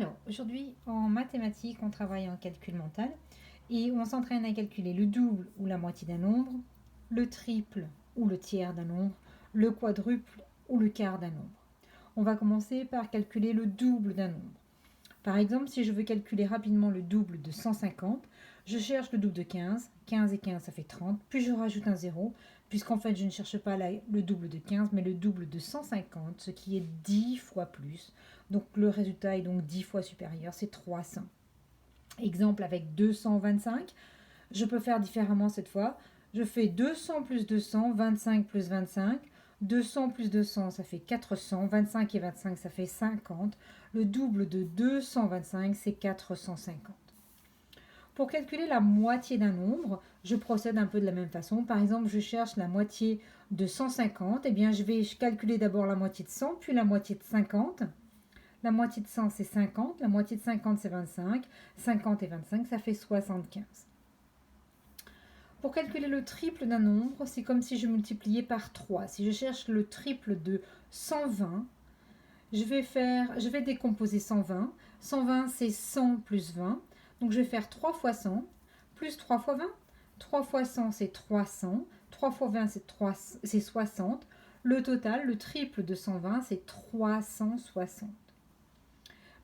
Alors, aujourd'hui, en mathématiques, on travaille en calcul mental et on s'entraîne à calculer le double ou la moitié d'un nombre, le triple ou le tiers d'un nombre, le quadruple ou le quart d'un nombre. On va commencer par calculer le double d'un nombre. Par exemple, si je veux calculer rapidement le double de 150, je cherche le double de 15. 15 et 15, ça fait 30. Puis je rajoute un 0, puisqu'en fait, je ne cherche pas le double de 15, mais le double de 150, ce qui est 10 fois plus. Donc le résultat est donc 10 fois supérieur, c'est 300. Exemple avec 225, je peux faire différemment cette fois. Je fais 200 plus 200, 25 plus 25. 200 plus 200, ça fait 400. 25 et 25, ça fait 50. Le double de 225, c'est 450. Pour calculer la moitié d'un nombre, je procède un peu de la même façon. Par exemple, je cherche la moitié de 150. Eh bien, je vais calculer d'abord la moitié de 100, puis la moitié de 50. La moitié de 100, c'est 50. La moitié de 50, c'est 25. 50 et 25, ça fait 75. Pour calculer le triple d'un nombre, c'est comme si je multipliais par 3. Si je cherche le triple de 120, je vais décomposer 120. 120, c'est 100 plus 20. Donc je vais faire 3 fois 100, plus 3 fois 20. 3 fois 100, c'est 300. 3 fois 20, c'est 60. Le total, le triple de 120, c'est 360.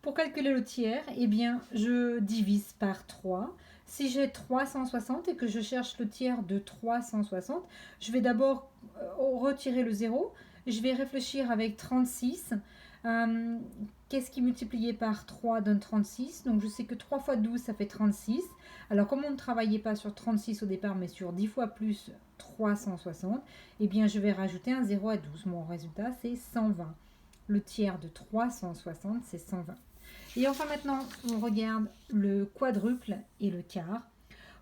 Pour calculer le tiers, eh bien, je divise par 3. Si j'ai 360 et que je cherche le tiers de 360, je vais d'abord retirer le 0. Je vais réfléchir avec 36. Qu'est-ce qui multiplié par 3 donne 36? Donc je sais que 3 fois 12, ça fait 36. Alors comme on ne travaillait pas sur 36 au départ, mais sur 10 fois plus 360, eh bien je vais rajouter un 0 à 12. Mon résultat, c'est 120. Le tiers de 360, c'est 120. Et enfin maintenant, on regarde le quadruple et le quart.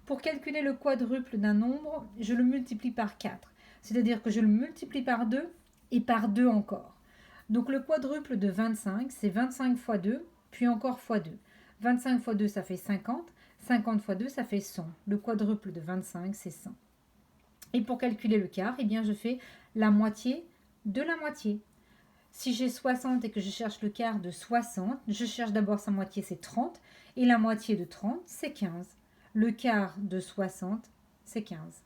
Pour calculer le quadruple d'un nombre, je le multiplie par 4. C'est-à-dire que je le multiplie par 2 et par 2 encore. Donc le quadruple de 25, c'est 25 fois 2, puis encore fois 2. 25 fois 2, ça fait 50. 50 fois 2, ça fait 100. Le quadruple de 25, c'est 100. Et pour calculer le quart, eh bien, je fais la moitié de la moitié. Si j'ai 60 et que je cherche le quart de 60, je cherche d'abord sa moitié, c'est 30. Et la moitié de 30, c'est 15. Le quart de 60, c'est 15.